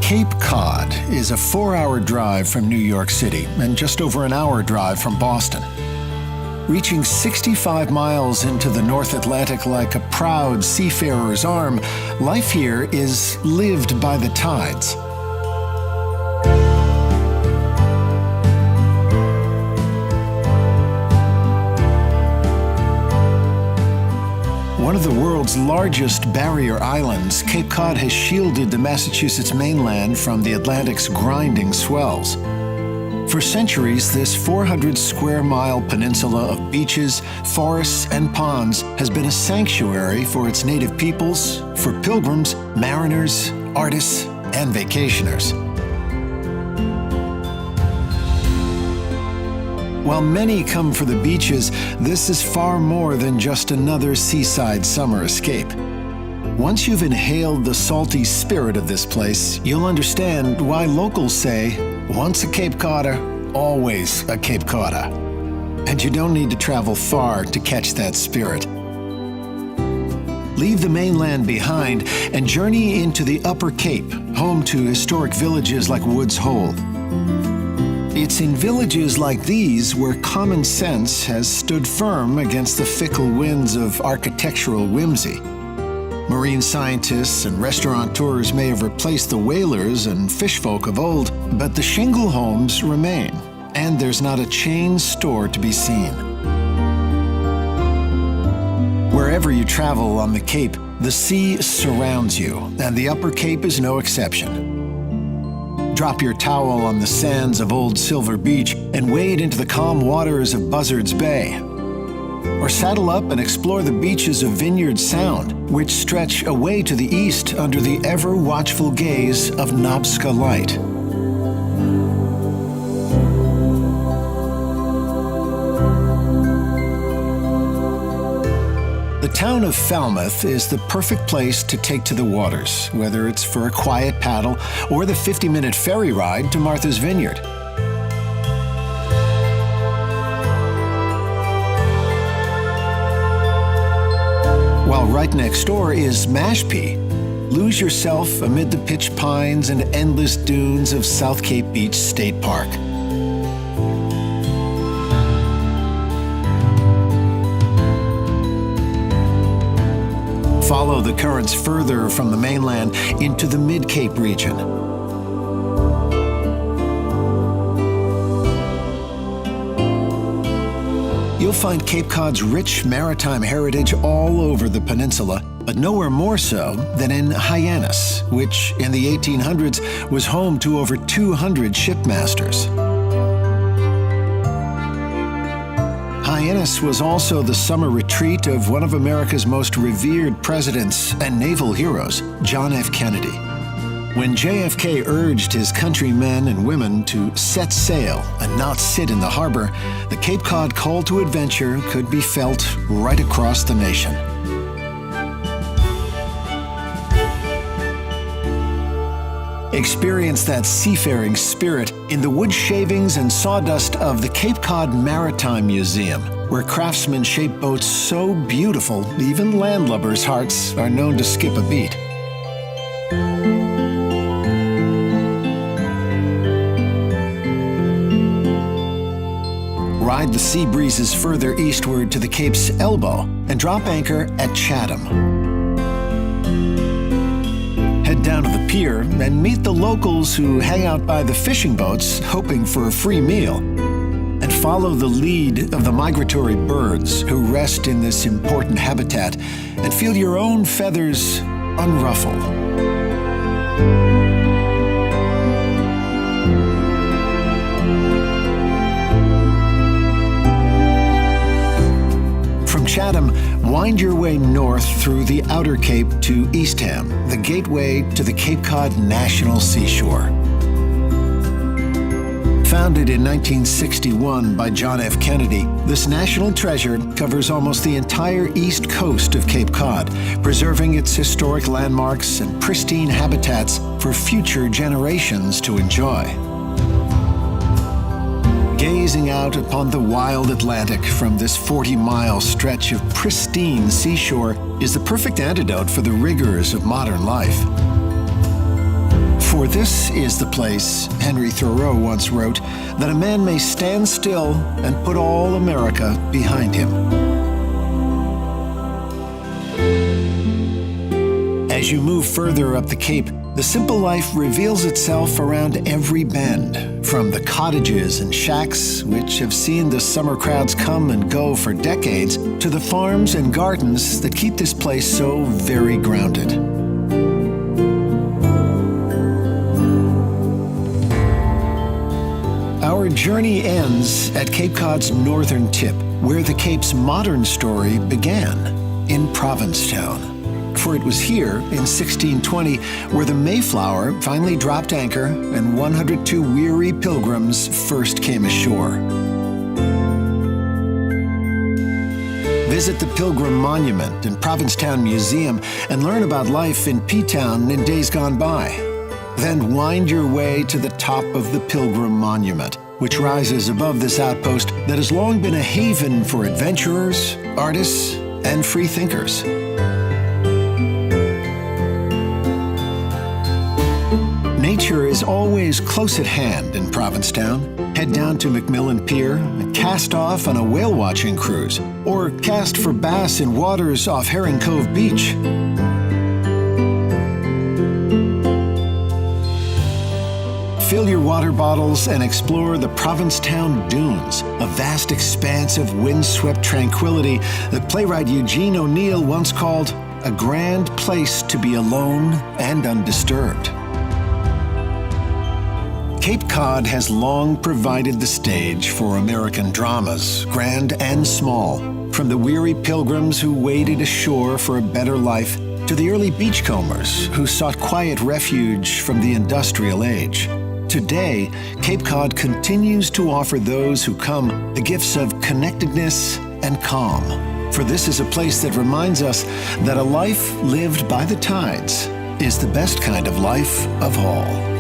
Cape Cod is a 4-hour drive from New York City and just over an hour drive from Boston. Reaching 65 miles into the North Atlantic like a proud seafarer's arm, life here is lived by the tides. One of the world's largest barrier islands, Cape Cod has shielded the Massachusetts mainland from the Atlantic's grinding swells. For centuries, this 400-square-mile peninsula of beaches, forests, and ponds has been a sanctuary for its native peoples, for pilgrims, mariners, artists, and vacationers. While many come for the beaches, this is far more than just another seaside summer escape. Once you've inhaled the salty spirit of this place, you'll understand why locals say, once a Cape Codder, always a Cape Codder. And you don't need to travel far to catch that spirit. Leave the mainland behind and journey into the Upper Cape, home to historic villages like Woods Hole. It's in villages like these where common sense has stood firm against the fickle winds of architectural whimsy. Marine scientists and restaurateurs may have replaced the whalers and fishfolk of old, but the shingle homes remain, and there's not a chain store to be seen. Wherever you travel on the Cape, the sea surrounds you, and the Upper Cape is no exception. Drop your towel on the sands of Old Silver Beach and wade into the calm waters of Buzzards Bay. Or saddle up and explore the beaches of Vineyard Sound, which stretch away to the east under the ever-watchful gaze of Nobska Light. The town of Falmouth is the perfect place to take to the waters, whether it's for a quiet paddle or the 50-minute ferry ride to Martha's Vineyard. While right next door is Mashpee, lose yourself amid the pitch pines and endless dunes of South Cape Beach State Park. Follow the currents further from the mainland into the Mid-Cape region. You'll find Cape Cod's rich maritime heritage all over the peninsula, but nowhere more so than in Hyannis, which in the 1800s was home to over 200 shipmasters. Hyannis was also the summer retreat of one of America's most revered presidents and naval heroes, John F. Kennedy. When JFK urged his countrymen and women to set sail and not sit in the harbor, the Cape Cod call to adventure could be felt right across the nation. Experience that seafaring spirit in the wood shavings and sawdust of the Cape Cod Maritime Museum, where craftsmen shape boats so beautiful even landlubbers' hearts are known to skip a beat. Ride the sea breezes further eastward to the Cape's elbow and drop anchor at Chatham. Head down to the pier and meet the locals who hang out by the fishing boats hoping for a free meal. And follow the lead of the migratory birds who rest in this important habitat and feel your own feathers unruffle. From Chatham, wind your way north through the Outer Cape to Eastham, the gateway to the Cape Cod National Seashore. Founded in 1961 by John F. Kennedy, this national treasure covers almost the entire east coast of Cape Cod, preserving its historic landmarks and pristine habitats for future generations to enjoy. Gazing out upon the wild Atlantic from this 40-mile stretch of pristine seashore is the perfect antidote for the rigors of modern life. For this is the place, Henry Thoreau once wrote, that a man may stand still and put all America behind him. As you move further up the Cape, the simple life reveals itself around every bend, from the cottages and shacks, which have seen the summer crowds come and go for decades, to the farms and gardens that keep this place so very grounded. Our journey ends at Cape Cod's northern tip, where the Cape's modern story began, in Provincetown. For it was here, in 1620, where the Mayflower finally dropped anchor and 102 weary pilgrims first came ashore. Visit the Pilgrim Monument and Provincetown Museum and learn about life in P-Town in days gone by. Then wind your way to the top of the Pilgrim Monument, which rises above this outpost that has long been a haven for adventurers, artists, and free thinkers. Nature is always close at hand in Provincetown. Head down to McMillan Pier and cast off on a whale-watching cruise, or cast for bass in waters off Herring Cove Beach. Fill your water bottles and explore the Provincetown Dunes, a vast expanse of windswept tranquility that playwright Eugene O'Neill once called a grand place to be alone and undisturbed. Cape Cod has long provided the stage for American dramas, grand and small, from the weary pilgrims who waded ashore for a better life to the early beachcombers who sought quiet refuge from the industrial age. Today, Cape Cod continues to offer those who come the gifts of connectedness and calm. For this is a place that reminds us that a life lived by the tides is the best kind of life of all.